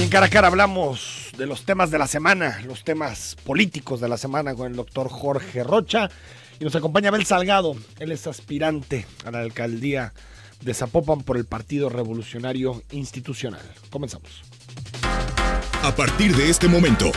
En Cara a Cara hablamos de los temas de la semana, los temas políticos de la semana con el doctor Jorge Rocha. Y nos acompaña Abel Salgado, él es aspirante a la alcaldía de Zapopan por el Partido Revolucionario Institucional. Comenzamos. A partir de este momento,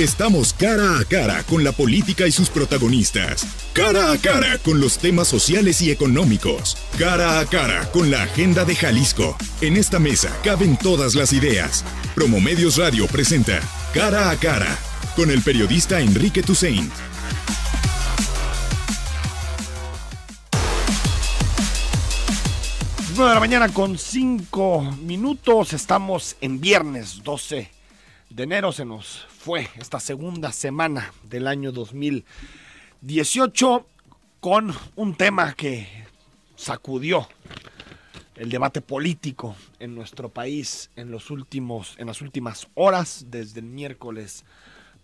estamos cara a cara con la política y sus protagonistas. Cara a cara con los temas sociales y económicos. Cara a cara con la agenda de Jalisco. En esta mesa caben todas las ideas. Promomedios Radio presenta Cara a Cara con el periodista Enrique Tusain. 9 de la mañana con 5 minutos. Estamos en viernes 12 de enero. Se nos fue esta segunda semana del año 2018 con un tema que sacudió el debate político en nuestro país en las últimas horas. Desde el miércoles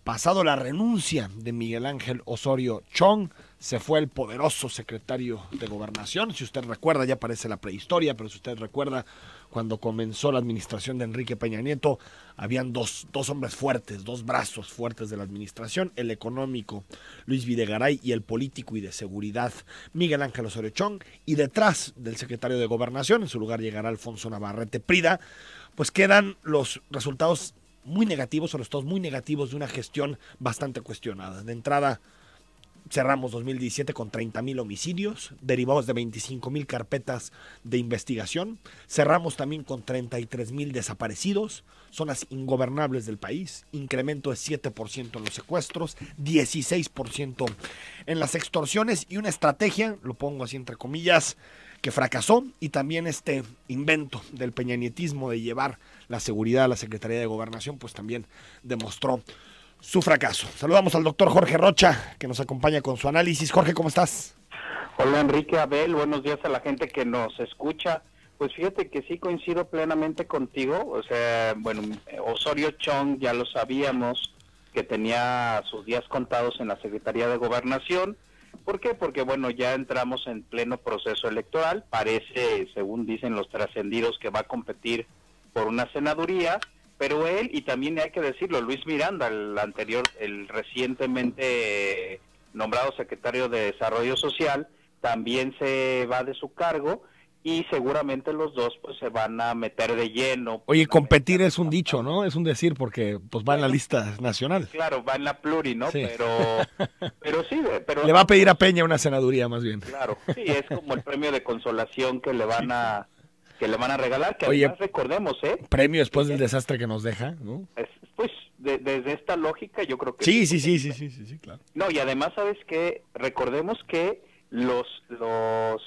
pasado, la renuncia de Miguel Ángel Osorio Chong. Se fue el poderoso secretario de Gobernación. Si usted recuerda, ya parece la prehistoria, pero si usted recuerda, cuando comenzó la administración de Enrique Peña Nieto, habían dos hombres fuertes, dos brazos fuertes de la administración: el económico, Luis Videgaray, y el político y de seguridad, Miguel Ángel Osorio Chong. Y detrás del secretario de Gobernación, en su lugar llegará Alfonso Navarrete Prida, pues quedan los resultados muy negativos, o los estados muy negativos de una gestión bastante cuestionada. De entrada, cerramos 2017 con 30,000 homicidios, derivados de 25,000 carpetas de investigación. Cerramos también con 33,000 desaparecidos, zonas ingobernables del país, incremento de 7% en los secuestros, 16% en las extorsiones, y una estrategia, lo pongo así entre comillas, que fracasó. Y también este invento del peñanietismo de llevar la seguridad a la Secretaría de Gobernación, pues también demostró su fracaso. Saludamos al doctor Jorge Rocha, que nos acompaña con su análisis. Jorge, ¿cómo estás? Hola Enrique, Abel, buenos días a la gente que nos escucha. Pues fíjate que sí coincido plenamente contigo. O sea, bueno, Osorio Chong ya lo sabíamos que tenía sus días contados en la Secretaría de Gobernación. ¿Por qué? Porque bueno, ya entramos en pleno proceso electoral. Parece, según dicen los trascendidos, que va a competir por una senaduría. Pero él, y también hay que decirlo, Luis Miranda, el recientemente nombrado secretario de Desarrollo Social, también se va de su cargo, y seguramente los dos pues se van a meter de lleno. Oye, competir es un dicho, ¿no? Es un decir, porque pues va en la lista nacional. Claro, va en la pluri, ¿no? Sí. Pero sí, pero le va a pedir a Peña una senaduría, más bien. Claro, sí, es como el premio de consolación que le van a regalar, que Oye, además recordemos, premio después del desastre que nos deja, ¿no? Pues desde esta lógica yo creo que sí, claro. No, y además, ¿sabes qué? Recordemos que los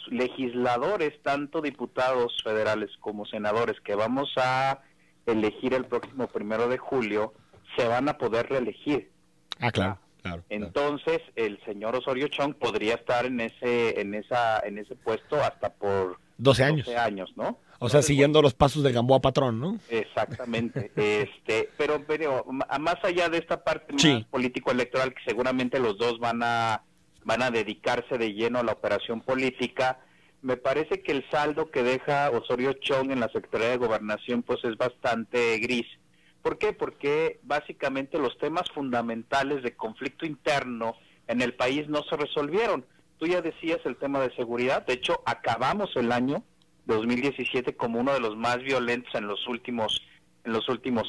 legisladores, tanto diputados federales como senadores, que vamos a elegir el próximo 1 de julio, se van a poder reelegir. Ah, claro. Entonces, el señor Osorio Chong podría estar en ese puesto hasta por 12 años. 12 años, ¿no? O sea, siguiendo los pasos de Gamboa Patrón, ¿no? Exactamente. Pero más allá de esta parte más político-electoral, que seguramente los dos van a dedicarse de lleno a la operación política, me parece que el saldo que deja Osorio Chong en la Secretaría de Gobernación pues es bastante gris. ¿Por qué? Porque básicamente los temas fundamentales de conflicto interno en el país no se resolvieron. Tú ya decías el tema de seguridad. De hecho, acabamos el año 2017 como uno de los más violentos en los últimos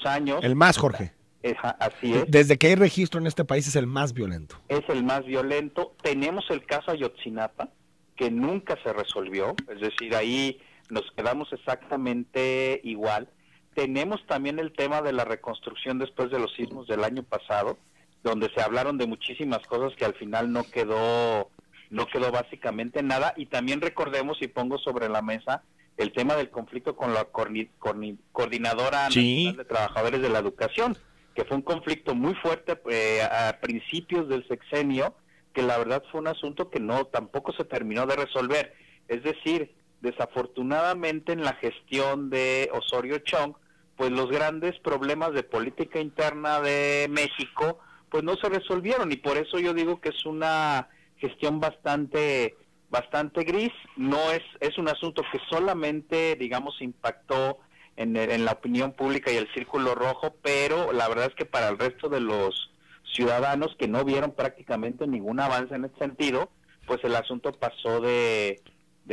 años. El más, Jorge. Así es. Desde que hay registro en este país es el más violento. Es el más violento. Tenemos el caso Ayotzinapa, que nunca se resolvió. Es decir, ahí nos quedamos exactamente igual. Tenemos también el tema de la reconstrucción después de los sismos del año pasado, donde se hablaron de muchísimas cosas que al final no quedó básicamente nada. Y también recordemos, y pongo sobre la mesa, el tema del conflicto con la Coordinadora Nacional de Trabajadores de la Educación, que fue un conflicto muy fuerte a principios del sexenio, que la verdad fue un asunto que tampoco se terminó de resolver. Es decir, desafortunadamente en la gestión de Osorio Chong, pues los grandes problemas de política interna de México pues no se resolvieron, y por eso yo digo que es una gestión bastante gris. No es un asunto que solamente, digamos, impactó en la opinión pública y el círculo rojo, pero la verdad es que para el resto de los ciudadanos que no vieron prácticamente ningún avance en este sentido, pues el asunto pasó de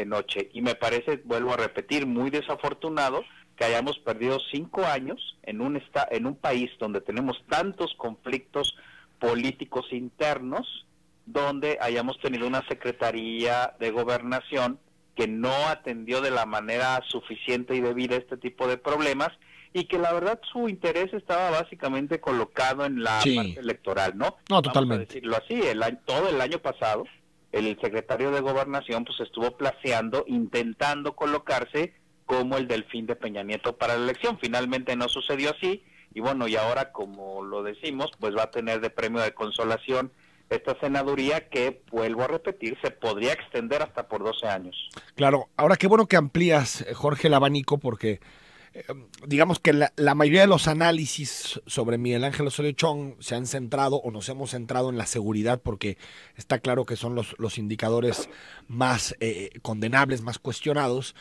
noche. Y me parece, vuelvo a repetir, muy desafortunado que hayamos perdido 5 años en un país donde tenemos tantos conflictos políticos internos, donde hayamos tenido una Secretaría de Gobernación que no atendió de la manera suficiente y debida este tipo de problemas, y que la verdad su interés estaba básicamente colocado en la parte electoral, ¿no? No, totalmente. Vamos a decirlo así, todo el año pasado, el secretario de Gobernación pues estuvo placeando, intentando colocarse como el delfín de Peña Nieto para la elección. Finalmente no sucedió así, y bueno, y ahora, como lo decimos, pues va a tener de premio de consolación esta senaduría que, vuelvo a repetir, se podría extender hasta por 12 años. Claro, ahora qué bueno que amplías, Jorge, el abanico, porque digamos que la mayoría de los análisis sobre Miguel Ángel Osorio Chong se han centrado, o nos hemos centrado, en la seguridad, porque está claro que son los indicadores más condenables, más cuestionados,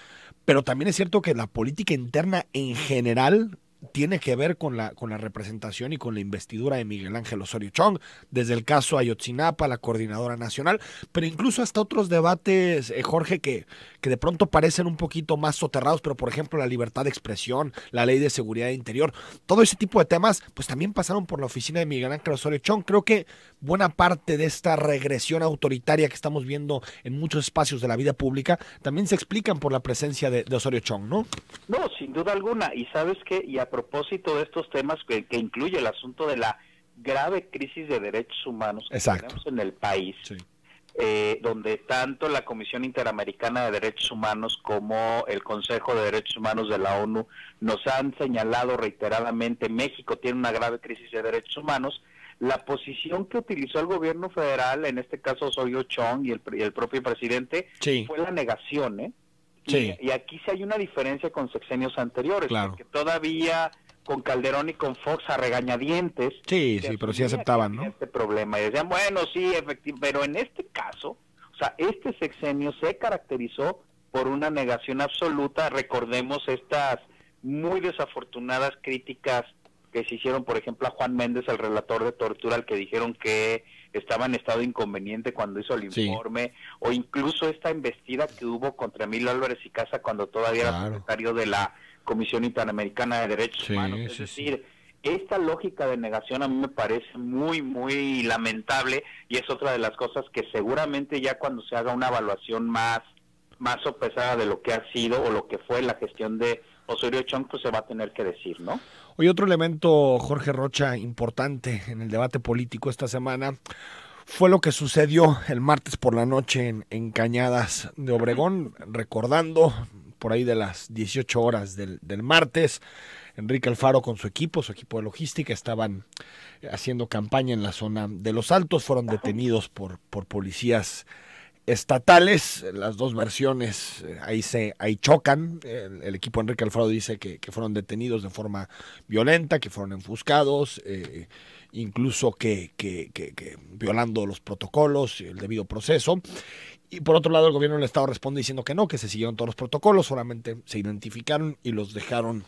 pero también es cierto que la política interna en general tiene que ver con la representación y con la investidura de Miguel Ángel Osorio Chong, desde el caso Ayotzinapa, la coordinadora nacional, pero incluso hasta otros debates, Jorge, que de pronto parecen un poquito más soterrados, pero por ejemplo la libertad de expresión, la ley de seguridad interior, todo ese tipo de temas, pues también pasaron por la oficina de Miguel Ángel Osorio Chong. Creo que buena parte de esta regresión autoritaria que estamos viendo en muchos espacios de la vida pública también se explican por la presencia de Osorio Chong, ¿no? No, sin duda alguna. Y sabes qué, y a propósito de estos temas que incluye el asunto de la grave crisis de derechos humanos que tenemos en el país, donde tanto la Comisión Interamericana de Derechos Humanos como el Consejo de Derechos Humanos de la ONU nos han señalado reiteradamente, México tiene una grave crisis de derechos humanos. La posición que utilizó el gobierno federal, en este caso Osorio Chong y el propio presidente, fue la negación, ¿eh? Y aquí sí hay una diferencia con sexenios anteriores, porque todavía con Calderón y con Fox a regañadientes, pero sí aceptaban, ¿no? Este problema, y decían, bueno, sí, efectivamente, pero en este caso, o sea, este sexenio se caracterizó por una negación absoluta. Recordemos estas muy desafortunadas críticas que se hicieron, por ejemplo, a Juan Méndez, el relator de tortura, al que dijeron que estaba en estado inconveniente cuando hizo el informe, o incluso esta embestida que hubo contra Emilio Álvarez y Casa cuando todavía era secretario de la Comisión Interamericana de Derechos Humanos. Es decir, esta lógica de negación a mí me parece muy, muy lamentable, y es otra de las cosas que seguramente ya cuando se haga una evaluación más sopesada de lo que ha sido o lo que fue la gestión de Osorio Chong, pues se va a tener que decir, ¿no? Hoy otro elemento, Jorge Rocha, importante en el debate político esta semana fue lo que sucedió el martes por la noche en Cañadas de Obregón, recordando por ahí de las 18 horas del martes. Enrique Alfaro con su equipo de logística, estaban haciendo campaña en la zona de Los Altos, fueron detenidos por policías estatales. Las dos versiones ahí chocan. El equipo de Enrique Alfaro dice que fueron detenidos de forma violenta, que fueron enfuscados, incluso que violando los protocolos y el debido proceso. Y por otro lado, el gobierno del estado responde diciendo que no, que se siguieron todos los protocolos, solamente se identificaron y los dejaron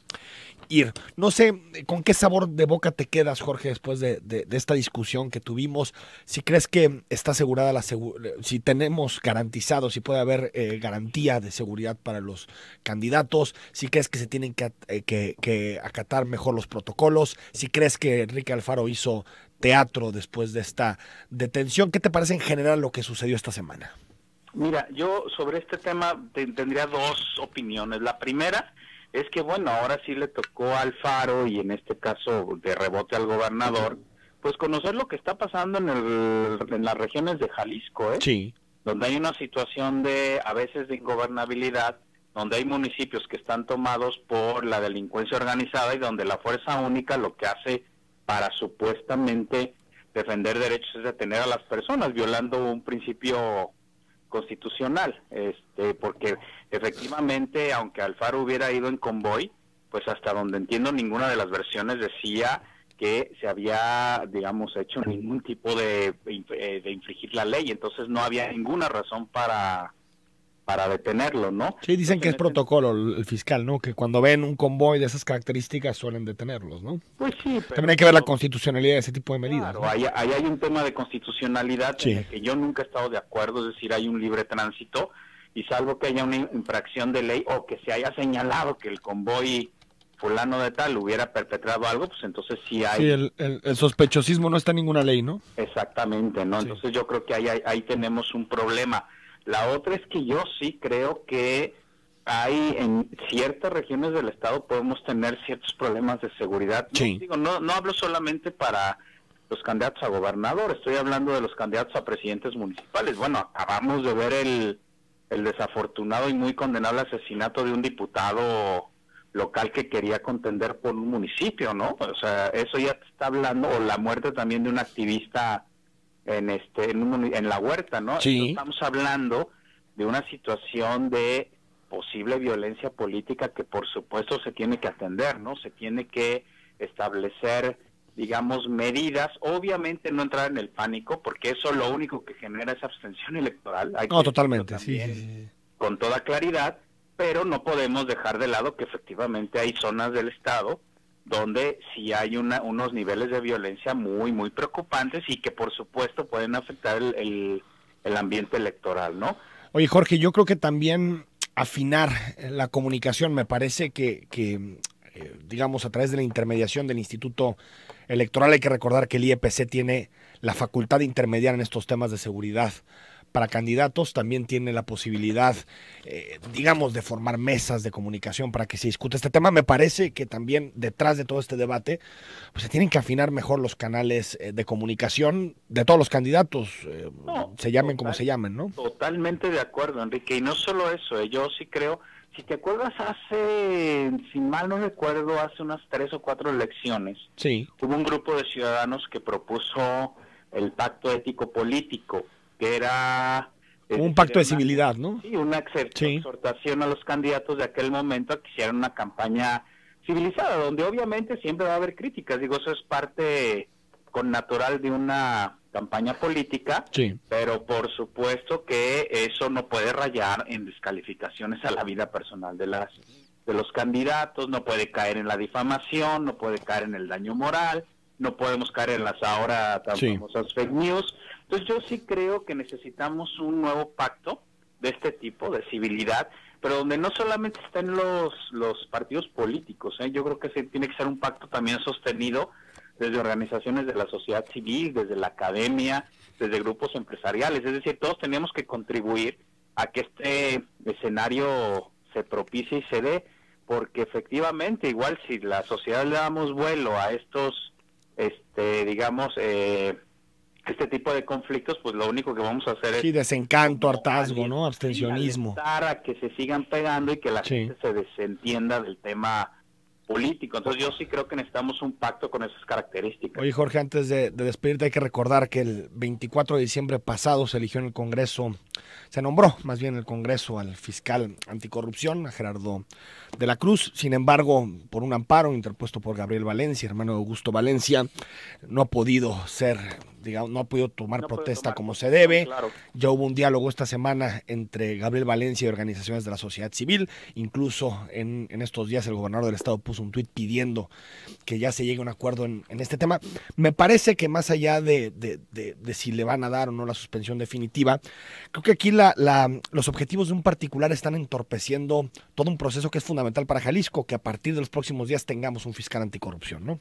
ir. No sé con qué sabor de boca te quedas, Jorge, después de esta discusión que tuvimos. Si crees que está asegurada si tenemos garantizado, si puede haber garantía de seguridad para los candidatos, si crees que se tienen que acatar mejor los protocolos, si crees que Enrique Alfaro hizo teatro después de esta detención. ¿Qué te parece en general lo que sucedió esta semana? Mira, yo sobre este tema tendría dos opiniones. La primera es que, bueno, ahora sí le tocó a Alfaro, y en este caso de rebote al gobernador, pues conocer lo que está pasando en las regiones de Jalisco, donde hay una situación a veces de ingobernabilidad, donde hay municipios que están tomados por la delincuencia organizada y donde la fuerza única lo que hace para supuestamente defender derechos es detener a las personas, violando un principio constitucional, porque efectivamente, aunque Alfaro hubiera ido en convoy, pues hasta donde entiendo ninguna de las versiones decía que se había, digamos, hecho ningún tipo de infringir la ley. Entonces no había ninguna razón para para detenerlo, ¿no? Sí, dicen que es Entonces, protocolo el fiscal, ¿no? Que cuando ven un convoy de esas características suelen detenerlos, ¿no? pues sí, pero También hay que ver la constitucionalidad de ese tipo de medidas, claro, ¿no? ahí hay un tema de constitucionalidad Sí. en el que yo nunca he estado de acuerdo, es decir, hay un libre tránsito y salvo que haya una infracción de ley o que se haya señalado que el convoy fulano de tal hubiera perpetrado algo, pues entonces sí hay... Sí, el sospechosismo no está en ninguna ley, ¿no? Exactamente, ¿no? Sí. Entonces yo creo que ahí tenemos un problema. La otra es que yo sí creo que hay en ciertas regiones del estado podemos tener ciertos problemas de seguridad. Sí. No hablo solamente para los candidatos a gobernador, estoy hablando de los candidatos a presidentes municipales. Bueno, acabamos de ver el desafortunado y muy condenable asesinato de un diputado local que quería contender por un municipio, ¿no? O sea, eso ya te está hablando, o la muerte también de un activista en la Huerta, ¿no? Sí. Estamos hablando de una situación de posible violencia política que por supuesto se tiene que atender, ¿no? Se tiene que establecer, digamos, medidas, obviamente no entrar en el pánico, porque eso lo único que genera es abstención electoral. Hay No, que totalmente, decirlo sí, también sí. con toda claridad, pero no podemos dejar de lado que efectivamente hay zonas del estado donde sí hay unos niveles de violencia muy, muy preocupantes y que por supuesto pueden afectar el ambiente electoral, ¿no? Oye, Jorge, yo creo que también afinar la comunicación, me parece que digamos, a través de la intermediación del Instituto Electoral, hay que recordar que el IEPC tiene la facultad de intermediar en estos temas de seguridad para candidatos, también tiene la posibilidad, digamos, de formar mesas de comunicación para que se discute este tema. Me parece que también detrás de todo este debate, pues se tienen que afinar mejor los canales de comunicación de todos los candidatos, se llamen como se llamen, ¿no? Totalmente de acuerdo, Enrique, y no solo eso, yo sí creo, si te acuerdas hace, si mal no recuerdo, hace unas 3 o 4 elecciones, Sí. hubo un grupo de ciudadanos que propuso el pacto ético político, que era... Un pacto de civilidad, ¿no? Sí, una exhortación a los candidatos de aquel momento a que hicieran una campaña civilizada, donde obviamente siempre va a haber críticas, digo, eso es parte connatural de una campaña política, Sí. pero por supuesto que eso no puede rayar en descalificaciones a la vida personal de los candidatos, no puede caer en la difamación, no puede caer en el daño moral, no podemos caer en las ahora tan famosas fake news. Entonces yo sí creo que necesitamos un nuevo pacto de este tipo, de civilidad, pero donde no solamente estén los partidos políticos, yo creo que tiene que ser un pacto también sostenido desde organizaciones de la sociedad civil, desde la academia, desde grupos empresariales, es decir, todos tenemos que contribuir a que este escenario se propicie y se dé, porque efectivamente, igual si la sociedad le damos vuelo a estos, digamos, este tipo de conflictos, pues lo único que vamos a hacer es... Sí, desencanto, hartazgo, ¿no? Abstencionismo. A que se sigan pegando y que la gente se desentienda del tema político. Entonces yo sí creo que necesitamos un pacto con esas características. Oye, Jorge, antes de despedirte hay que recordar que el 24 de diciembre pasado se eligió en el Congreso, se nombró más bien en el Congreso al fiscal anticorrupción, a Gerardo de la Cruz. Sin embargo, por un amparo interpuesto por Gabriel Valencia, hermano de Augusto Valencia, no ha podido ser, digamos, no ha podido tomar protesta como se debe. Claro. Ya hubo un diálogo esta semana entre Gabriel Valencia y organizaciones de la sociedad civil. Incluso en estos días el gobernador del estado puso un tuit pidiendo que ya se llegue a un acuerdo en este tema. Me parece que más allá de si le van a dar o no la suspensión definitiva, creo que aquí los objetivos de un particular están entorpeciendo todo un proceso que es fundamental para Jalisco, que a partir de los próximos días tengamos un fiscal anticorrupción, ¿no?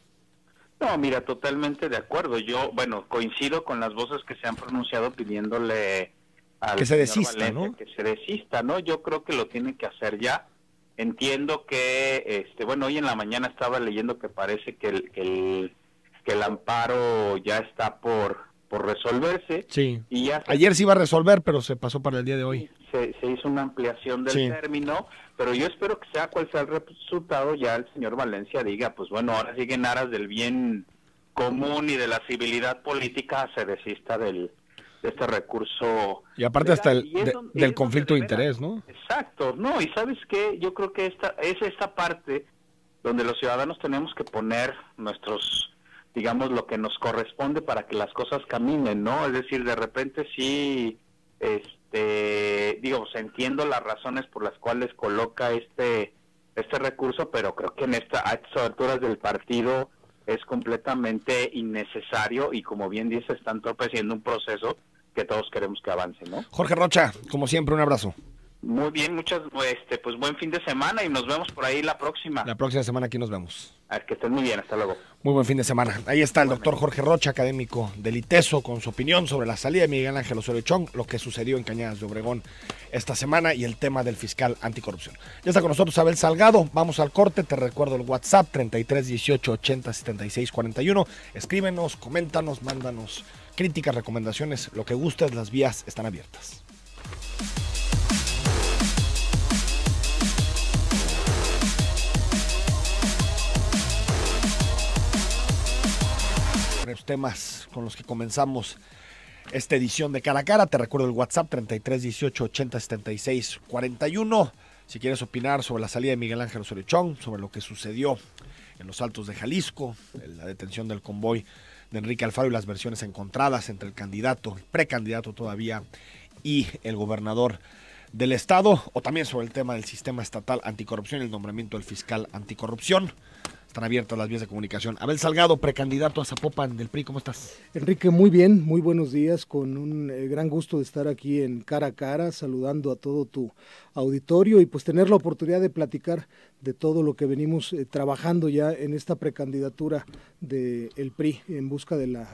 No, mira, totalmente de acuerdo. Yo, bueno, coincido con las voces que se han pronunciado pidiéndole al que se desista, Valencia, ¿no? Que se desista, ¿no? Yo creo que lo tiene que hacer ya. Entiendo que, bueno, hoy en la mañana estaba leyendo que parece que el amparo ya está por resolverse. Sí. Y ya ayer se iba a resolver, pero se pasó para el día de hoy. Se hizo una ampliación del término, pero yo espero que sea cual sea el resultado, ya el señor Valencia diga, pues bueno, ahora sigue en aras del bien común y de la civilidad política, se desista de este recurso. Y aparte hasta del conflicto de interés, ¿no? Exacto, no, y ¿sabes qué? Yo creo que esta parte donde los ciudadanos tenemos que poner digamos, lo que nos corresponde para que las cosas caminen, ¿no? Es decir, de repente sí, entiendo las razones por las cuales coloca este recurso, pero creo que a estas alturas del partido es completamente innecesario y, como bien dice, está entorpeciendo un proceso que todos queremos que avance, ¿no? Jorge Rocha, como siempre, un abrazo. Muy bien, pues buen fin de semana y nos vemos por ahí la próxima. La próxima semana aquí nos vemos. Que estén muy bien, hasta luego. Muy buen fin de semana. Ahí está el doctor Jorge Rocha, académico del ITESO, con su opinión sobre la salida de Miguel Ángel Osorio Chong, lo que sucedió en Cañadas de Obregón esta semana y el tema del fiscal anticorrupción. Ya está con nosotros Abel Salgado. Vamos al corte. Te recuerdo el WhatsApp 33 18 80 76 41. Escríbenos, coméntanos, mándanos críticas, recomendaciones, lo que gustes. Las vías están abiertas. Los temas con los que comenzamos esta edición de Cara a Cara. Te recuerdo el WhatsApp 33 18 80 76 41. Si quieres opinar sobre la salida de Miguel Ángel Osorio Chong, sobre lo que sucedió en los Altos de Jalisco, la detención del convoy de Enrique Alfaro y las versiones encontradas entre el candidato, el precandidato todavía, y el gobernador del estado, o también sobre el tema del sistema estatal anticorrupción y el nombramiento del fiscal anticorrupción. Están abiertas las vías de comunicación. Abel Salgado, precandidato a Zapopan del PRI, ¿cómo estás? Enrique, muy bien, muy buenos días, con un gran gusto de estar aquí en Cara a Cara, saludando a todo tu auditorio y pues tener la oportunidad de platicar de todo lo que venimos trabajando ya en esta precandidatura del PRI en busca de la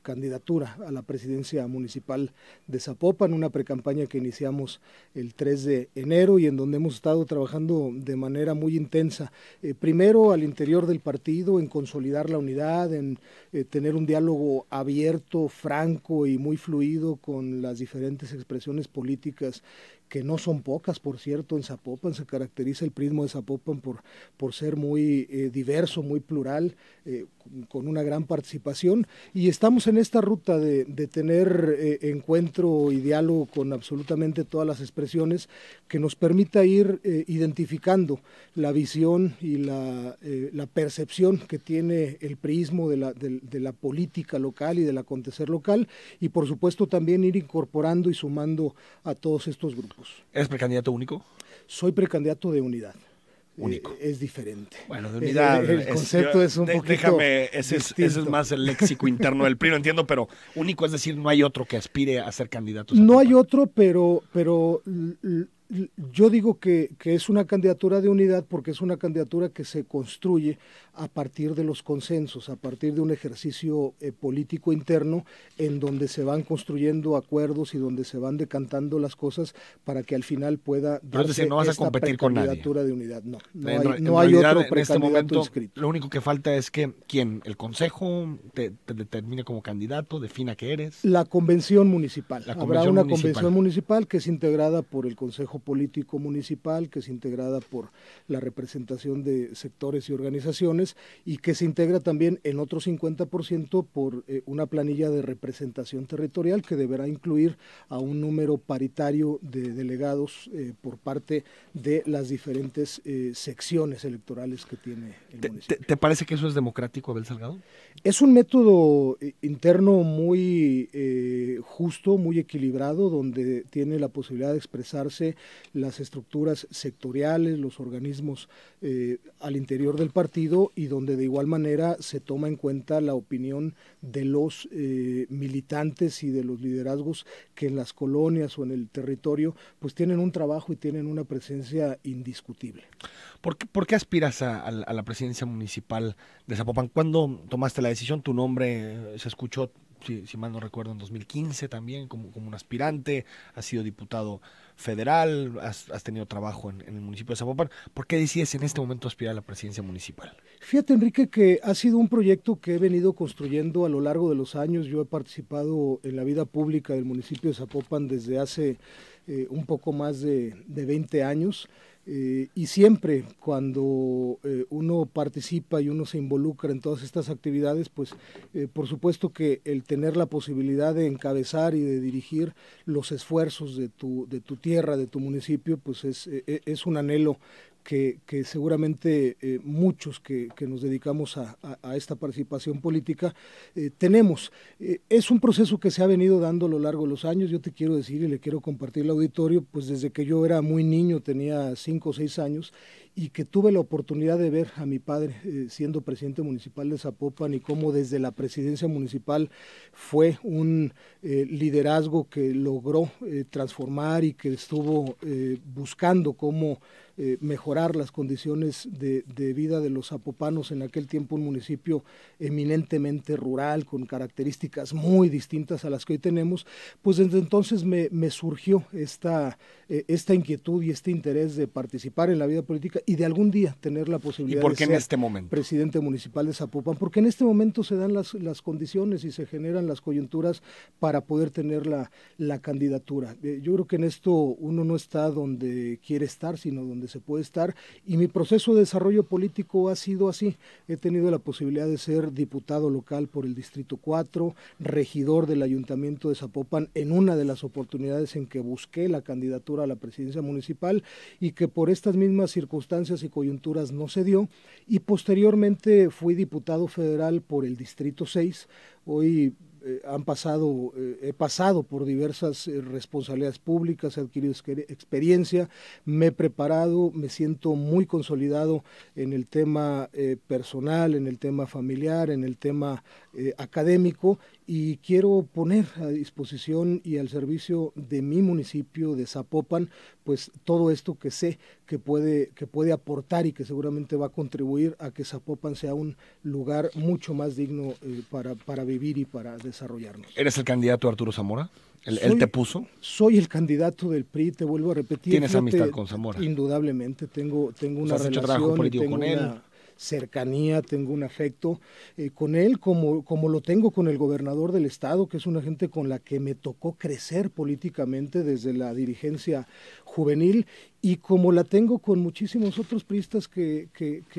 candidatura a la presidencia municipal de Zapopan, una precampaña que iniciamos el 3 de enero y en donde hemos estado trabajando de manera muy intensa, primero al interior del partido, en consolidar la unidad, en tener un diálogo abierto, franco y muy fluido con las diferentes expresiones políticas, que no son pocas, por cierto. En Zapopan se caracteriza el prismo de Zapopan por ser muy diverso, muy plural, con una gran participación, y estamos en esta ruta de tener encuentro y diálogo con absolutamente todas las expresiones que nos permita ir identificando la visión y la percepción que tiene el prismo de la política local y del acontecer local, y por supuesto también ir incorporando y sumando a todos estos grupos. ¿Eres precandidato único? Soy precandidato de unidad. Único. Es diferente. Bueno, de unidad. El concepto es un poquito déjame, ese es más el léxico interno del PRI, lo entiendo, pero único, es decir, no hay otro que aspire a ser candidato. No hay otro, pero yo digo que es una candidatura de unidad porque es una candidatura que se construye a partir de los consensos, a partir de un ejercicio político interno en donde se van construyendo acuerdos y donde se van decantando las cosas para que al final pueda darse, es decir, no vas a competir con nadie. Candidatura de unidad. No hay otro precandidato en este momento inscrito. Lo único que falta es que el consejo te determine como candidato, defina que eres. La convención municipal. Habrá una convención municipal que es integrada por el consejo político municipal, que es integrada por la representación de sectores y organizaciones y que se integra también en otro 50% por una planilla de representación territorial que deberá incluir a un número paritario de delegados por parte de las diferentes secciones electorales que tiene el municipio. ¿Te parece que eso es democrático, Abel Salgado? Es un método interno muy justo, muy equilibrado, donde tiene la posibilidad de expresarse las estructuras sectoriales, los organismos al interior del partido y donde de igual manera se toma en cuenta la opinión de los militantes y de los liderazgos que en las colonias o en el territorio pues tienen un trabajo y tienen una presencia indiscutible. ¿Por qué aspiras a la presidencia municipal de Zapopan? ¿Cuándo tomaste la decisión? Tu nombre se escuchó, si mal no recuerdo, en 2015 también como un aspirante, has sido diputado federal, has tenido trabajo en el municipio de Zapopan. ¿Por qué decides en este momento aspirar a la presidencia municipal? Fíjate, Enrique, que ha sido un proyecto que he venido construyendo a lo largo de los años. Yo he participado en la vida pública del municipio de Zapopan desde hace un poco más de 20 años. Y siempre cuando uno participa y uno se involucra en todas estas actividades, pues por supuesto que el tener la posibilidad de encabezar y de dirigir los esfuerzos de tu tierra, de tu municipio, pues es un anhelo que seguramente muchos que nos dedicamos a esta participación política tenemos. Es un proceso que se ha venido dando a lo largo de los años. Yo te quiero decir y le quiero compartir al auditorio, pues desde que yo era muy niño, tenía 5 o 6 años, y que tuve la oportunidad de ver a mi padre siendo presidente municipal de Zapopan, y cómo desde la presidencia municipal fue un liderazgo que logró transformar y que estuvo buscando cómo mejorar las condiciones de vida de los zapopanos, en aquel tiempo un municipio eminentemente rural, con características muy distintas a las que hoy tenemos. Pues desde entonces me surgió esta inquietud y este interés de participar en la vida política y de algún día tener la posibilidad de ser en este momento presidente municipal de Zapopan, porque en este momento se dan las condiciones y se generan las coyunturas para poder tener la candidatura. Yo creo que en esto uno no está donde quiere estar, sino donde se puede estar, y mi proceso de desarrollo político ha sido así. He tenido la posibilidad de ser diputado local por el Distrito 4, regidor del Ayuntamiento de Zapopan en una de las oportunidades en que busqué la candidatura a la presidencia municipal, y que por estas mismas circunstancias y coyunturas no se dio, y posteriormente fui diputado federal por el Distrito 6. Hoy he pasado por diversas responsabilidades públicas, he adquirido experiencia, me he preparado, me siento muy consolidado en el tema personal, en el tema familiar, en el tema académico, y quiero poner a disposición y al servicio de mi municipio de Zapopan pues todo esto que sé que puede aportar y que seguramente va a contribuir a que Zapopan sea un lugar mucho más digno para vivir y para desarrollarnos. ¿Eres el candidato Arturo Zamora? ¿Él te puso? Soy el candidato del PRI, te vuelvo a repetir. ¿Tienes amistad con Zamora? Indudablemente, tengo una ¿Has hecho relación, trabajo político tengo con él? Una cercanía, tengo un afecto con él, como lo tengo con el gobernador del estado, que es una gente con la que me tocó crecer políticamente desde la dirigencia juvenil, y como la tengo con muchísimos otros priistas que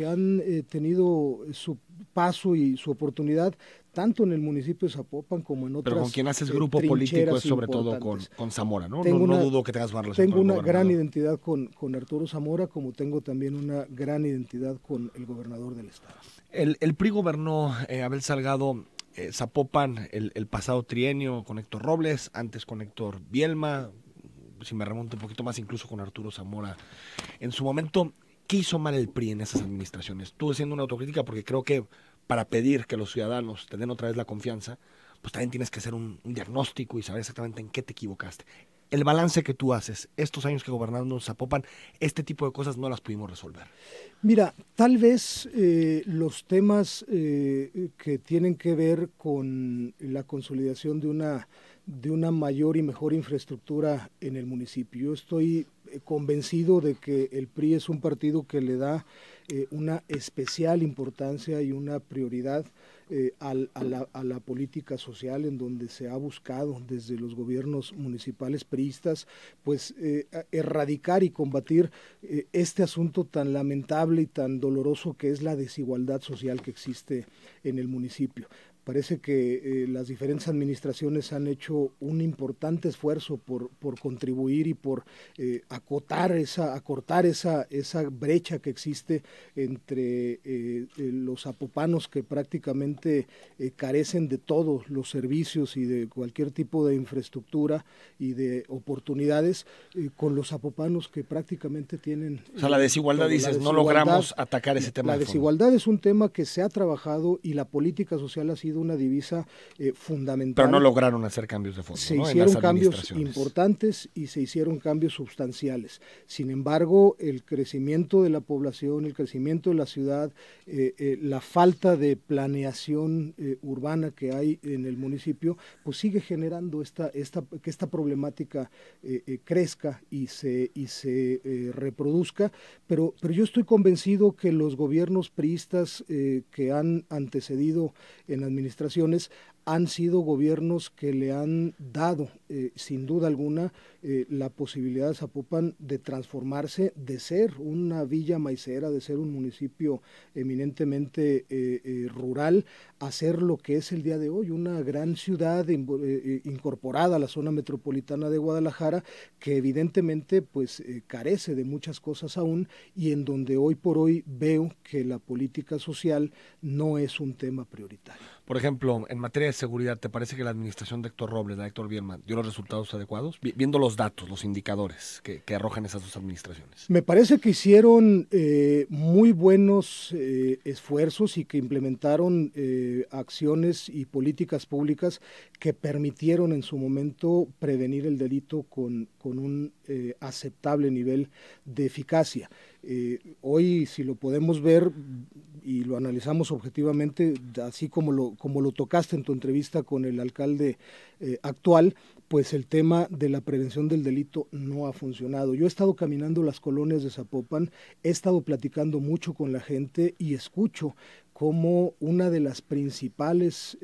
han tenido su paso y su oportunidad tanto en el municipio de Zapopan como en otras. Pero con quien haces grupo político es sobre todo con Zamora, ¿no? No dudo que tengas una relación con el gobernador. Tengo una gran identidad con Arturo Zamora, como tengo también una gran identidad con el gobernador del estado. El PRI gobernó, Abel Salgado, Zapopan el pasado trienio con Héctor Robles, antes con Héctor Bielma, si me remonto un poquito más, incluso con Arturo Zamora. En su momento, ¿qué hizo mal el PRI en esas administraciones? Tú haciendo una autocrítica, porque creo que para pedir que los ciudadanos te den otra vez la confianza, pues también tienes que hacer un diagnóstico y saber exactamente en qué te equivocaste. El balance que tú haces, estos años que gobernando Zapopan, este tipo de cosas no las pudimos resolver. Mira, tal vez los temas que tienen que ver con la consolidación de una mayor y mejor infraestructura en el municipio. Yo estoy convencido de que el PRI es un partido que le da una especial importancia y una prioridad a la política social, en donde se ha buscado desde los gobiernos municipales priistas pues erradicar y combatir este asunto tan lamentable y tan doloroso que es la desigualdad social que existe en el municipio. Parece que las diferentes administraciones han hecho un importante esfuerzo por contribuir y por acortar esa brecha que existe entre los zapopanos, que prácticamente carecen de todos los servicios y de cualquier tipo de infraestructura y de oportunidades, con los zapopanos que prácticamente tienen... O sea, la desigualdad, no logramos atacar ese tema. La desigualdad es un tema que se ha trabajado, y la política social ha sido una divisa fundamental. Pero no lograron hacer cambios de fondo. Se hicieron cambios importantes y se hicieron cambios sustanciales. Sin embargo, el crecimiento de la población, el crecimiento de la ciudad, la falta de planeación urbana que hay en el municipio, pues sigue generando que esta problemática crezca y se reproduzca. Pero yo estoy convencido que los gobiernos priistas que han antecedido en administraciones han sido gobiernos que le han dado, sin duda alguna, la posibilidad a Zapopan de transformarse, de ser una villa maicera, de ser un municipio eminentemente rural, a ser lo que es el día de hoy, una gran ciudad incorporada a la zona metropolitana de Guadalajara, que evidentemente pues carece de muchas cosas aún, y en donde hoy por hoy veo que la política social no es un tema prioritario. Por ejemplo, en materia de seguridad, ¿te parece que la administración de Héctor Robles, de Héctor Bierman, dio los resultados adecuados? Viendo los datos, los indicadores que arrojan esas dos administraciones. Me parece que hicieron muy buenos esfuerzos y que implementaron acciones y políticas públicas que permitieron en su momento prevenir el delito con un aceptable nivel de eficacia. Hoy, si lo podemos ver y lo analizamos objetivamente, así como lo tocaste en tu entrevista con el alcalde actual, pues el tema de la prevención del delito no ha funcionado. Yo he estado caminando las colonias de Zapopan, he estado platicando mucho con la gente y escucho como una de las principales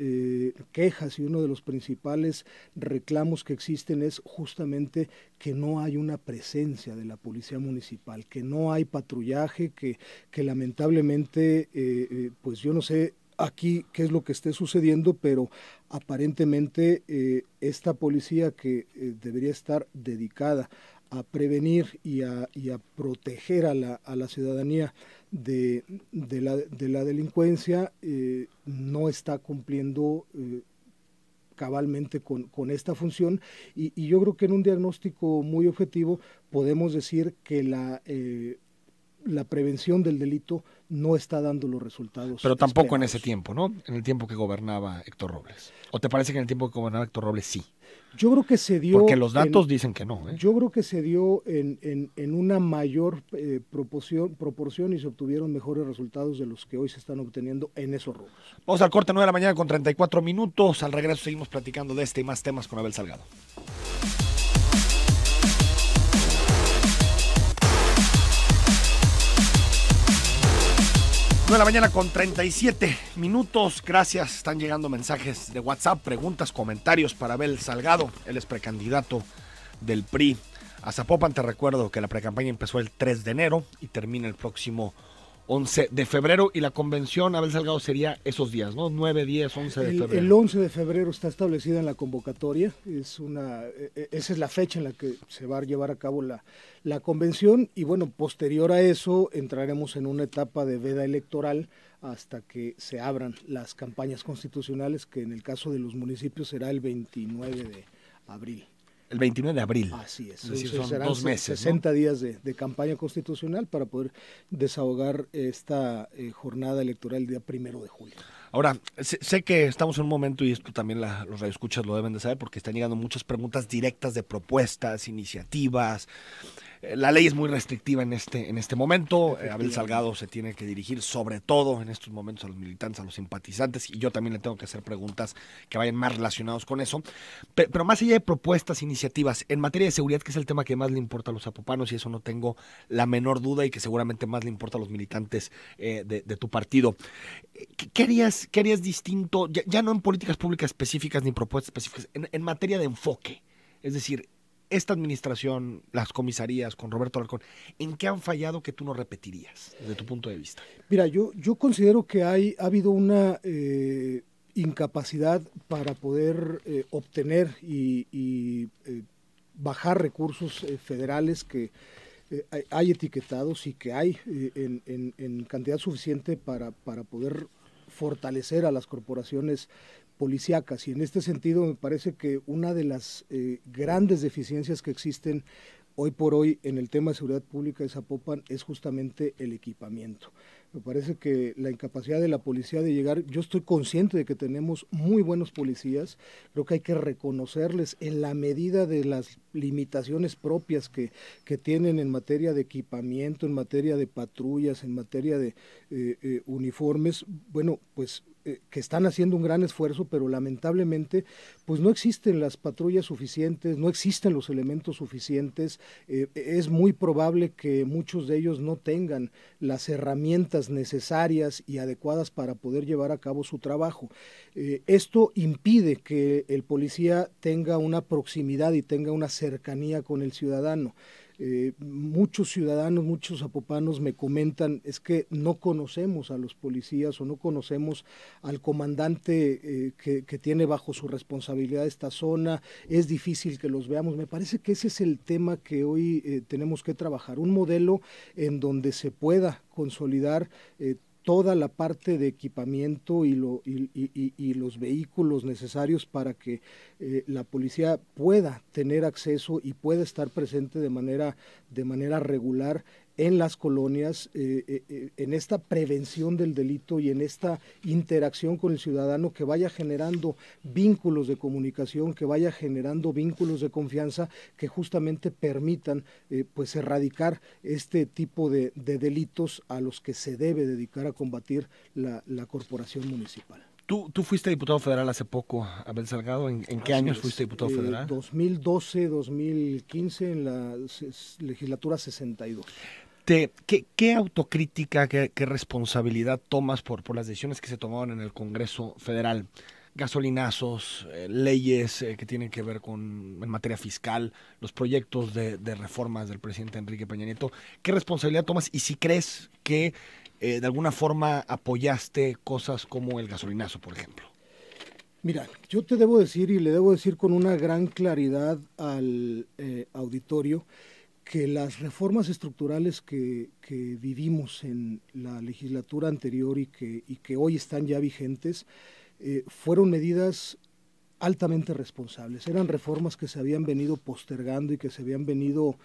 quejas y uno de los principales reclamos que existen es justamente que no hay una presencia de la policía municipal, que no hay patrullaje, que lamentablemente, pues yo no sé aquí qué es lo que esté sucediendo, pero aparentemente esta policía que debería estar dedicada a prevenir y a proteger a la ciudadanía de la delincuencia, no está cumpliendo cabalmente con esta función, y yo creo que en un diagnóstico muy objetivo podemos decir que la prevención del delito no está dando los resultados. Pero tampoco esperados. en ese tiempo, ¿no? En el tiempo que gobernaba Héctor Robles. ¿O te parece que en el tiempo que gobernaba Héctor Robles sí? Yo creo que se dio... Porque los datos dicen que no. Yo creo que se dio en una mayor proporción y se obtuvieron mejores resultados de los que hoy se están obteniendo en esos rubros. Vamos al corte, 9 de la mañana con 34 minutos. Al regreso seguimos platicando de este y más temas con Abel Salgado. 9 de la mañana con 37 minutos. Gracias. Están llegando mensajes de WhatsApp, preguntas, comentarios para Abel Salgado. Él es precandidato del PRI a Zapopan. Te recuerdo que la precampaña empezó el 3 de enero y termina el próximo 11 de febrero. Y la convención, Abel Salgado, sería esos días, ¿no? 9, 10, 11 de febrero. El 11 de febrero está establecida en la convocatoria. Esa es la fecha en la que se va a llevar a cabo la convención, y bueno, posterior a eso entraremos en una etapa de veda electoral hasta que se abran las campañas constitucionales, que en el caso de los municipios será el 29 de abril. El 29 de abril. Así es. Es decir, son serán 2 meses, 60 ¿no? días de campaña constitucional para poder desahogar esta jornada electoral el día 1 de julio. Ahora, sé que estamos en un momento, y esto también los radioescuchas lo deben de saber, porque están llegando muchas preguntas directas de propuestas, iniciativas. La ley es muy restrictiva en este momento. Abel Salgado se tiene que dirigir sobre todo en estos momentos a los militantes, a los simpatizantes, y yo también le tengo que hacer preguntas que vayan más relacionados con eso. Pero más allá de propuestas, iniciativas, en materia de seguridad, que es el tema que más le importa a los zapopanos, y eso no tengo la menor duda, y que seguramente más le importa a los militantes de tu partido. ¿Qué harías distinto, ya no en políticas públicas específicas ni propuestas específicas, en materia de enfoque? Es decir, esta administración, las comisarías con Roberto Alarcón, ¿en qué han fallado que tú no repetirías desde tu punto de vista? Mira, yo considero que ha habido una incapacidad para poder obtener y bajar recursos federales que hay etiquetados y que hay en cantidad suficiente para poder fortalecer a las corporaciones policíacas, y en este sentido me parece que una de las grandes deficiencias que existen hoy por hoy en el tema de seguridad pública de Zapopan es justamente el equipamiento. Me parece que la incapacidad de la policía de llegar, yo estoy consciente de que tenemos muy buenos policías, creo que hay que reconocerles en la medida de las limitaciones propias que tienen en materia de equipamiento, en materia de patrullas, en materia de uniformes. Bueno, pues que están haciendo un gran esfuerzo, pero lamentablemente pues no existen las patrullas suficientes, no existen los elementos suficientes. Es muy probable que muchos de ellos no tengan las herramientas necesarias y adecuadas para poder llevar a cabo su trabajo. Esto impide que el policía tenga una proximidad y tenga una cercanía con el ciudadano. Muchos ciudadanos, muchos zapopanos me comentan, es que no conocemos a los policías o no conocemos al comandante que tiene bajo su responsabilidad esta zona, es difícil que los veamos. Me parece que ese es el tema que hoy tenemos que trabajar, un modelo en donde se pueda consolidar toda la parte de equipamiento y los vehículos necesarios para que la policía pueda tener acceso y pueda estar presente de manera regular en las colonias, en esta prevención del delito y en esta interacción con el ciudadano, que vaya generando vínculos de comunicación, que vaya generando vínculos de confianza que justamente permitan pues erradicar este tipo de delitos a los que se debe dedicar a combatir la corporación municipal. Tú fuiste diputado federal hace poco, Abel Salgado. ¿En qué años fuiste diputado federal? 2012, 2015, en la legislatura 62. ¿Qué autocrítica, qué responsabilidad tomas por las decisiones que se tomaron en el Congreso Federal? Gasolinazos, leyes que tienen que ver en materia fiscal, los proyectos de reformas del presidente Enrique Peña Nieto. ¿Qué responsabilidad tomas y si crees que de alguna forma apoyaste cosas como el gasolinazo, por ejemplo? Mira, yo te debo decir y le debo decir con una gran claridad al auditorio que las reformas estructurales que vivimos en la legislatura anterior y que hoy están ya vigentes fueron medidas altamente responsables. Eran reformas que se habían venido postergando y que se habían venido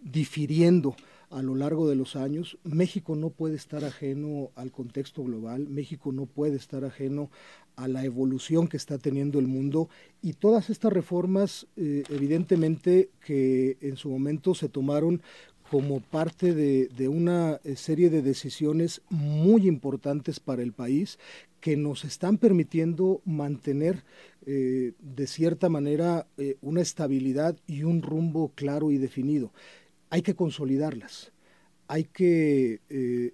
difiriendo a lo largo de los años. México no puede estar ajeno al contexto global, México no puede estar ajeno a la evolución que está teniendo el mundo, y todas estas reformas evidentemente que en su momento se tomaron como parte de una serie de decisiones muy importantes para el país, que nos están permitiendo mantener de cierta manera una estabilidad y un rumbo claro y definido. Hay que consolidarlas, hay que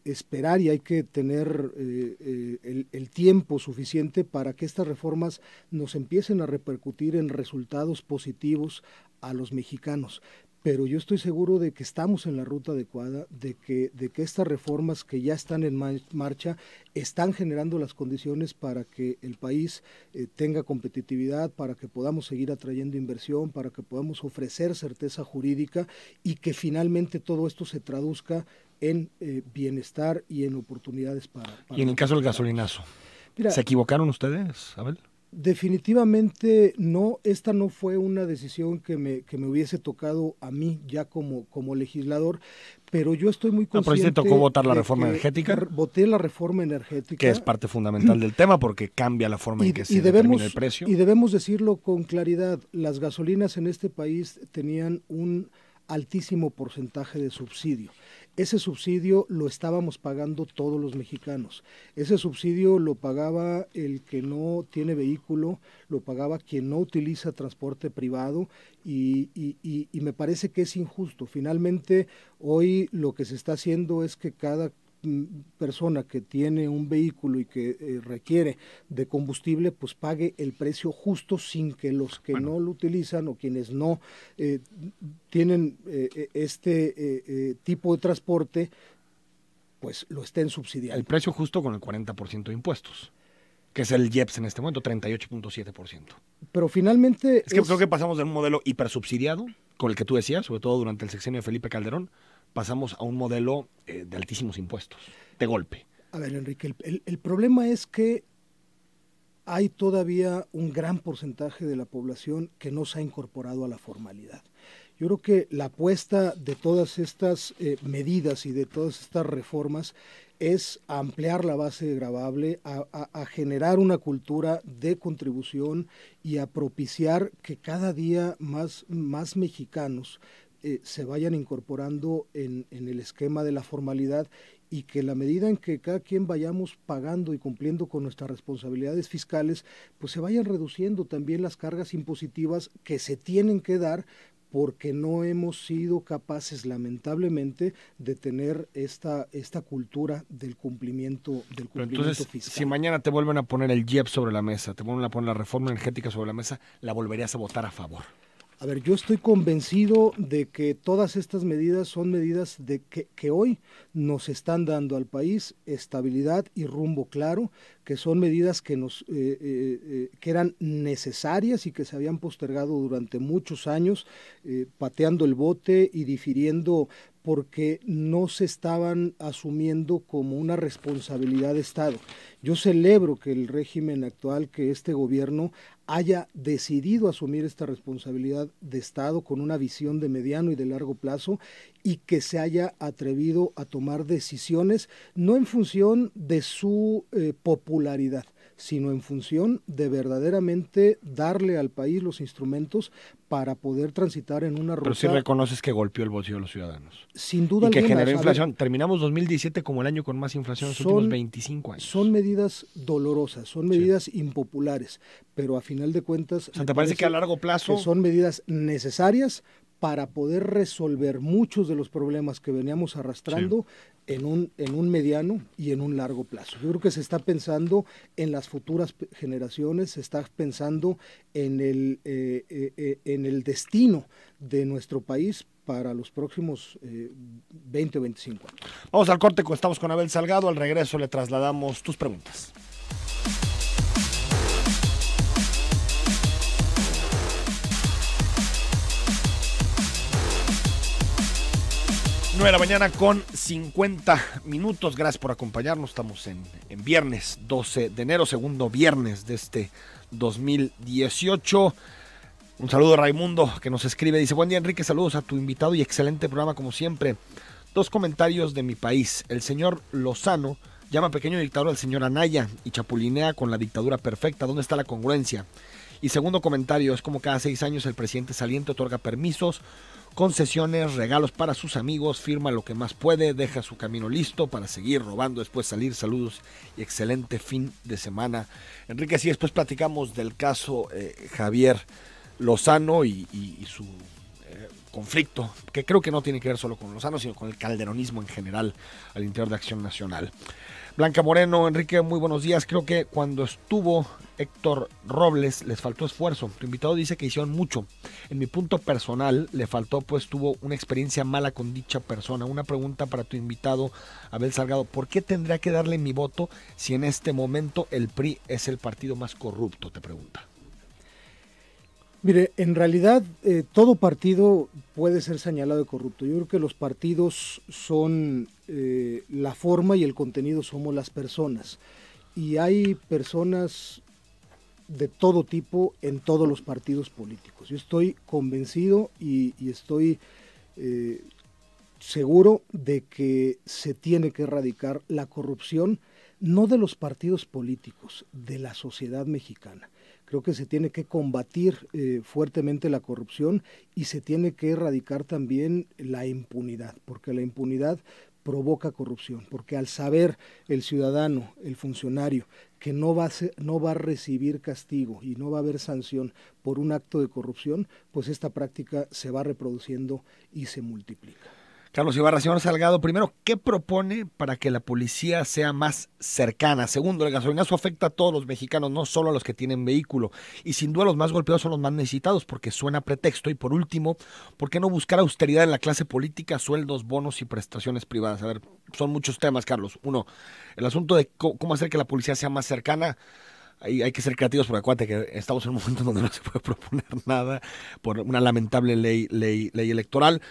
esperar y hay que tener el tiempo suficiente para que estas reformas nos empiecen a repercutir en resultados positivos a los mexicanos. Pero yo estoy seguro de que estamos en la ruta adecuada, de que estas reformas que ya están en marcha están generando las condiciones para que el país tenga competitividad, para que podamos seguir atrayendo inversión, para que podamos ofrecer certeza jurídica y que finalmente todo esto se traduzca en bienestar y en oportunidades para y en el caso del gasolinazo, mira, ¿se equivocaron ustedes, Abel? Definitivamente no, esta no fue una decisión que me hubiese tocado a mí ya como legislador, pero yo estoy muy consciente. ¿Pero sí te tocó votar la reforma energética? Voté la reforma energética. Que es parte fundamental del tema porque cambia la forma en que se determina el precio. Y debemos decirlo con claridad, las gasolinas en este país tenían un altísimo porcentaje de subsidio. Ese subsidio lo estábamos pagando todos los mexicanos. Ese subsidio lo pagaba el que no tiene vehículo, lo pagaba quien no utiliza transporte privado y me parece que es injusto. Finalmente, hoy lo que se está haciendo es que cada persona que tiene un vehículo y que requiere de combustible, pues pague el precio justo sin que los que no lo utilizan o quienes no tienen este tipo de transporte, pues lo estén subsidiando. El precio justo con el 40% de impuestos, que es el IEPS en este momento, 38.7%. Pero finalmente... Es que creo que pasamos de un modelo hipersubsidiado, con el que tú decías, sobre todo durante el sexenio de Felipe Calderón, pasamos a un modelo de altísimos impuestos, de golpe. A ver, Enrique, el problema es que hay todavía un gran porcentaje de la población que no se ha incorporado a la formalidad. Yo creo que la apuesta de todas estas medidas y de todas estas reformas es ampliar la base gravable, a generar una cultura de contribución y a propiciar que cada día más mexicanos se vayan incorporando en el esquema de la formalidad, y que en la medida en que cada quien vayamos pagando y cumpliendo con nuestras responsabilidades fiscales, pues se vayan reduciendo también las cargas impositivas que se tienen que dar, porque no hemos sido capaces, lamentablemente, de tener esta cultura del cumplimiento entonces, fiscal. Si mañana te vuelven a poner el IEPS sobre la mesa, te vuelven a poner la reforma energética sobre la mesa, ¿la volverías a votar a favor? A ver, yo estoy convencido de que todas estas medidas son medidas que hoy nos están dando al país estabilidad y rumbo claro, que son medidas que eran necesarias y que se habían postergado durante muchos años, pateando el bote y difiriendo, porque no se estaban asumiendo como una responsabilidad de Estado. Yo celebro que el régimen actual, que este gobierno haya decidido asumir esta responsabilidad de Estado con una visión de mediano y de largo plazo, y que se haya atrevido a tomar decisiones no en función de su popularidad, sino en función de verdaderamente darle al país los instrumentos para poder transitar en una ruta. Pero sí reconoces que golpeó el bolsillo de los ciudadanos. Sin duda alguna. Y que alguna, generó inflación. Terminamos 2017 como el año con más inflación en los últimos 25 años. Son medidas dolorosas, son medidas impopulares, pero a final de cuentas... O sea, ¿te parece que a largo plazo...? Que son medidas necesarias para poder resolver muchos de los problemas que veníamos arrastrando en un mediano y en un largo plazo. Yo creo que se está pensando en las futuras generaciones, se está pensando en el destino de nuestro país para los próximos 20 o 25 años. Vamos al corte, estamos con Abel Salgado, al regreso le trasladamos tus preguntas. 9 de la mañana con 50 minutos. Gracias por acompañarnos. Estamos en viernes 12 de enero, segundo viernes de este 2018. Un saludo a Raimundo, que nos escribe. Dice: buen día, Enrique, saludos a tu invitado y excelente programa como siempre. 2 comentarios de mi país. El señor Lozano llama pequeño dictador al señor Anaya y chapulinea con la dictadura perfecta. ¿Dónde está la congruencia? Y segundo comentario: es como cada 6 años el presidente saliente otorga permisos, concesiones, regalos para sus amigos, firma lo que más puede, deja su camino listo para seguir robando, después salir. Saludos y excelente fin de semana. Enrique, sí, después platicamos del caso Javier Lozano y su conflicto, que creo que no tiene que ver solo con Lozano, sino con el calderonismo en general al interior de Acción Nacional. Blanca Moreno: Enrique, muy buenos días. Creo que cuando estuvo Héctor Robles les faltó esfuerzo. Tu invitado dice que hicieron mucho. En mi punto personal le faltó, pues tuvo una experiencia mala con dicha persona. Una pregunta para tu invitado, Abel Salgado: ¿por qué tendría que darle mi voto si en este momento el PRI es el partido más corrupto? Te pregunta. Mire, en realidad todo partido puede ser señalado de corrupto. Yo creo que los partidos son la forma y el contenido somos las personas. Y hay personas de todo tipo en todos los partidos políticos. Yo estoy convencido y estoy seguro de que se tiene que erradicar la corrupción, no de los partidos políticos, de la sociedad mexicana. Creo que se tiene que combatir fuertemente la corrupción y se tiene que erradicar también la impunidad, porque la impunidad provoca corrupción, porque al saber el ciudadano, el funcionario, que no va a recibir castigo y no va a haber sanción por un acto de corrupción, pues esta práctica se va reproduciendo y se multiplica. Carlos Ibarra: señor Salgado, primero, ¿qué propone para que la policía sea más cercana? Segundo, el gasolinazo afecta a todos los mexicanos, no solo a los que tienen vehículo. Y sin duda los más golpeados son los más necesitados, porque suena pretexto. Y por último, ¿por qué no buscar austeridad en la clase política, sueldos, bonos y prestaciones privadas? A ver, son muchos temas, Carlos. Uno, el asunto de cómo hacer que la policía sea más cercana. Hay que ser creativos, porque acuérdate que estamos en un momento donde no se puede proponer nada por una lamentable ley electoral.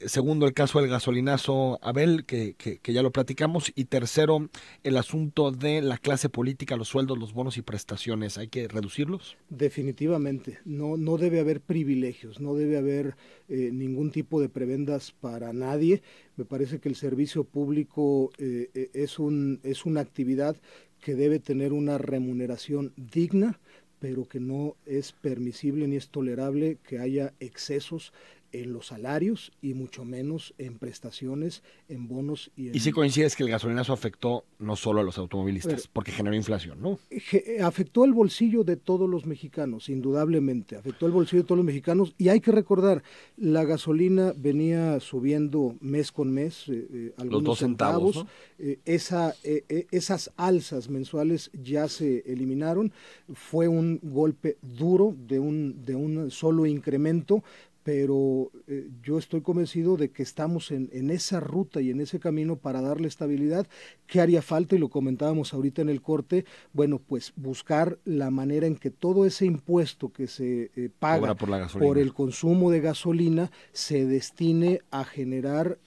Segundo, el caso del gasolinazo, Abel, que ya lo platicamos. Y tercero, el asunto de la clase política, los sueldos, los bonos y prestaciones. ¿Hay que reducirlos? Definitivamente. No debe haber privilegios, no debe haber ningún tipo de prebendas para nadie. Me parece que el servicio público es una actividad que debe tener una remuneración digna, pero que no es permisible ni es tolerable que haya excesos en los salarios y mucho menos en prestaciones, en bonos. Y sí coincides que el gasolinazo afectó no solo a los automovilistas, porque generó inflación, ¿no? Afectó el bolsillo de todos los mexicanos, indudablemente, afectó el bolsillo de todos los mexicanos, y hay que recordar, la gasolina venía subiendo mes con mes, algunos los 2 centavos, ¿no? Esas alzas mensuales ya se eliminaron, fue un golpe duro de un solo incremento, pero yo estoy convencido de que estamos en esa ruta y en ese camino para darle estabilidad. ¿Qué haría falta? Y lo comentábamos ahorita en el corte, bueno, pues buscar la manera en que todo ese impuesto que se paga por el consumo de gasolina se destine a generar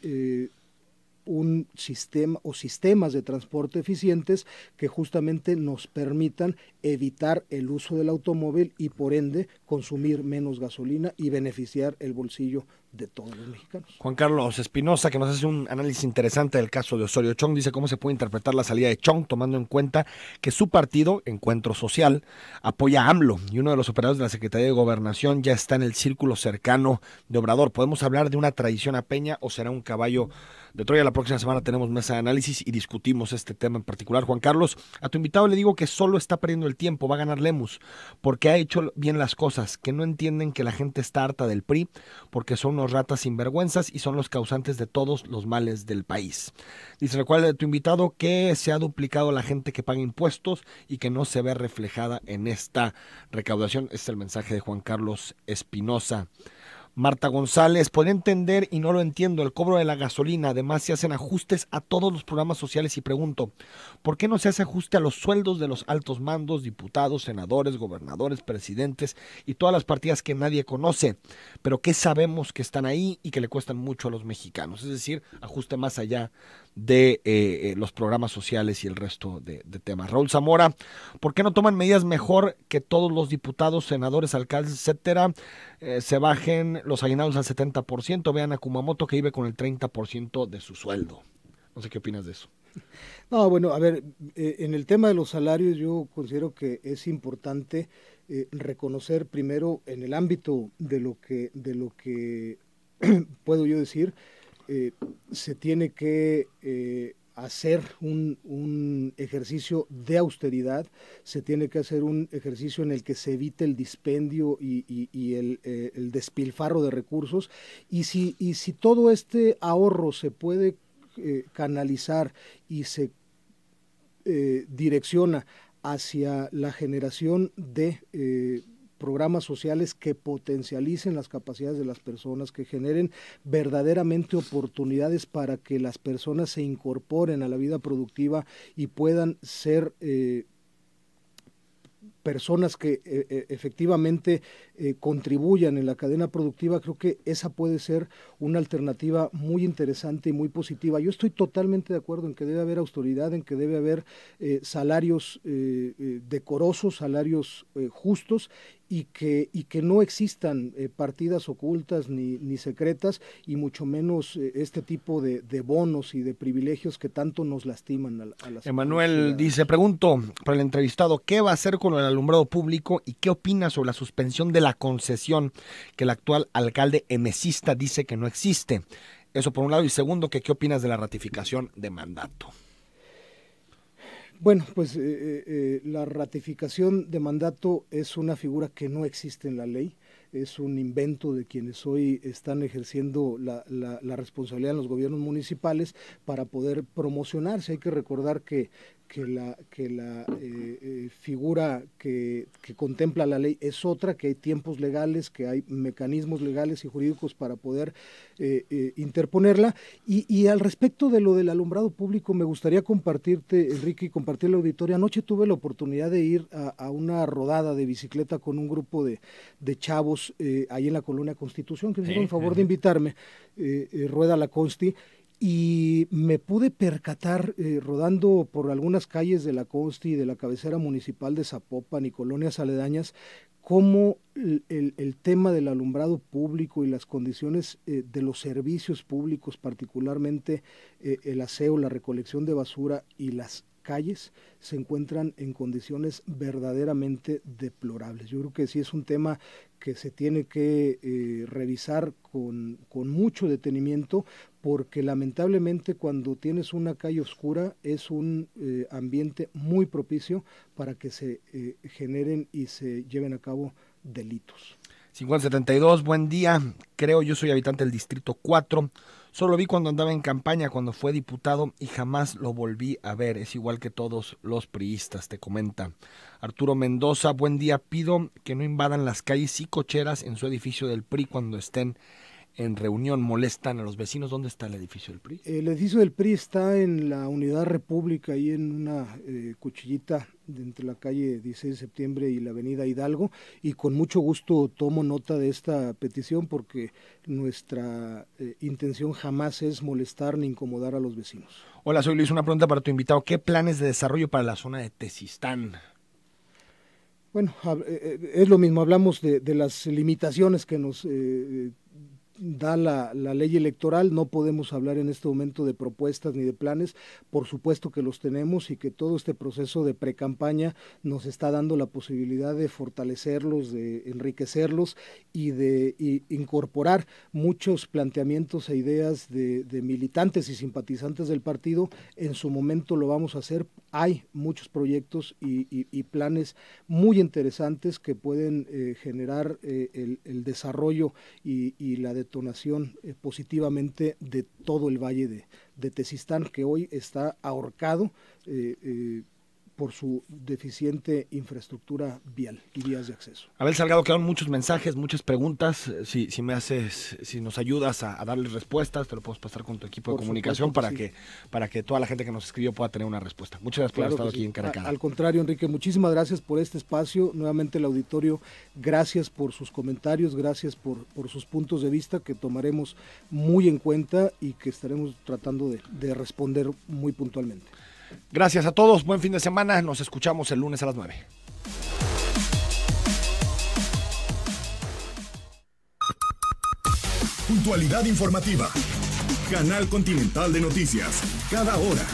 un sistema o sistemas de transporte eficientes que justamente nos permitan evitar el uso del automóvil y por ende consumir menos gasolina y beneficiar el bolsillo de todos los mexicanos. Juan Carlos Espinosa, que nos hace un análisis interesante del caso de Osorio Chong, dice cómo se puede interpretar la salida de Chong tomando en cuenta que su partido, Encuentro Social, apoya a AMLO y uno de los operadores de la Secretaría de Gobernación ya está en el círculo cercano de Obrador. ¿Podemos hablar de una traición a Peña o será un caballo de Troya? La próxima semana tenemos mesa de análisis y discutimos este tema en particular. Juan Carlos, a tu invitado le digo que solo está perdiendo el tiempo, va a ganar Lemus, porque ha hecho bien las cosas, que no entienden que la gente está harta del PRI, porque son unos ratas sinvergüenzas y son los causantes de todos los males del país. Dice, recuerda a tu invitado que se ha duplicado la gente que paga impuestos y que no se ve reflejada en esta recaudación. Este es el mensaje de Juan Carlos Espinosa. Marta González, podría entender y no lo entiendo el cobro de la gasolina, además se hacen ajustes a todos los programas sociales y pregunto, ¿por qué no se hace ajuste a los sueldos de los altos mandos, diputados, senadores, gobernadores, presidentes y todas las partidas que nadie conoce, pero que sabemos que están ahí y que le cuestan mucho a los mexicanos? Es decir, ajuste más allá de los programas sociales y el resto de temas. Raúl Zamora, ¿por qué no toman medidas mejor que todos los diputados, senadores, alcaldes, etcétera, se bajen los aguinaldos al 70%? Vean a Kumamoto que vive con el 30% de su sueldo. No sé qué opinas de eso. No, bueno, a ver, en el tema de los salarios yo considero que es importante reconocer primero en el ámbito de lo que puedo yo decir, se tiene que hacer un ejercicio de austeridad, se tiene que hacer un ejercicio en el que se evite el dispendio y el despilfarro de recursos, y si todo este ahorro se puede canalizar y se direcciona hacia la generación de programas sociales que potencialicen las capacidades de las personas, que generen verdaderamente oportunidades para que las personas se incorporen a la vida productiva y puedan ser personas que efectivamente contribuyan en la cadena productiva. Creo que esa puede ser una alternativa muy interesante y muy positiva. Yo estoy totalmente de acuerdo en que debe haber austeridad, en que debe haber salarios decorosos, salarios justos, y que no existan partidas ocultas ni secretas, y mucho menos este tipo de bonos y de privilegios que tanto nos lastiman a las Emanuel dice, pregunto para el entrevistado, ¿qué va a hacer con el alumbrado público y qué opina sobre la suspensión de la concesión que el actual alcalde emesista dice que no existe? Eso por un lado, y segundo, que ¿qué opinas de la ratificación de mandato? Bueno, pues la ratificación de mandato es una figura que no existe en la ley, es un invento de quienes hoy están ejerciendo la responsabilidad en los gobiernos municipales para poder promocionarse. Hay que recordar que la figura que contempla la ley es otra, que hay tiempos legales, que hay mecanismos legales y jurídicos para poder interponerla. Y al respecto de lo del alumbrado público, me gustaría compartirte, Enrique, y compartir la auditoría. Anoche tuve la oportunidad de ir a una rodada de bicicleta con un grupo de chavos ahí en la Colonia Constitución, que me hicieron el favor de invitarme, Rueda la Consti, y me pude percatar rodando por algunas calles de la Consti y de la cabecera municipal de Zapopan y colonias aledañas, cómo el tema del alumbrado público y las condiciones de los servicios públicos, particularmente el aseo, la recolección de basura y las calles se encuentran en condiciones verdaderamente deplorables. Yo creo que sí es un tema que se tiene que revisar con mucho detenimiento, porque lamentablemente cuando tienes una calle oscura es un ambiente muy propicio para que se generen y se lleven a cabo delitos. 5072, buen día. Creo, yo soy habitante del Distrito 4. Solo lo vi cuando andaba en campaña, cuando fue diputado, y jamás lo volví a ver. Es igual que todos los priistas, te comenta Arturo Mendoza. Buen día. Pido que no invadan las calles y cocheras en su edificio del PRI cuando estén en reunión. Molestan a los vecinos. ¿Dónde está el edificio del PRI? El edificio del PRI está en la Unidad República, ahí en una cuchillita entre la calle 16 de septiembre y la avenida Hidalgo, y con mucho gusto tomo nota de esta petición, porque nuestra intención jamás es molestar ni incomodar a los vecinos. Hola, soy Luis. Una pregunta para tu invitado. ¿Qué planes de desarrollo para la zona de Tezistán? Bueno, es lo mismo, hablamos de las limitaciones que nos da la ley electoral. No podemos hablar en este momento de propuestas ni de planes. Por supuesto que los tenemos, y que todo este proceso de precampaña nos está dando la posibilidad de fortalecerlos, de enriquecerlos y de incorporar muchos planteamientos e ideas de militantes y simpatizantes del partido. En su momento lo vamos a hacer. Hay muchos proyectos y planes muy interesantes que pueden generar el desarrollo y la detonación positivamente de todo el valle de Tezistán, que hoy está ahorcado por su deficiente infraestructura vial y vías de acceso. Abel Salgado, quedaron muchos mensajes, muchas preguntas. Si nos ayudas a darles respuestas, te lo puedes pasar con tu equipo de comunicación para que toda la gente que nos escribió pueda tener una respuesta. Muchas gracias por haber estado aquí en Cara a Cara. Al contrario, Enrique, muchísimas gracias por este espacio. Nuevamente el auditorio, gracias por sus comentarios, gracias por sus puntos de vista, que tomaremos muy en cuenta y que estaremos tratando de responder muy puntualmente. Gracias a todos, buen fin de semana, nos escuchamos el lunes a las 9. Puntualidad informativa. Canal Continental de Noticias. Cada hora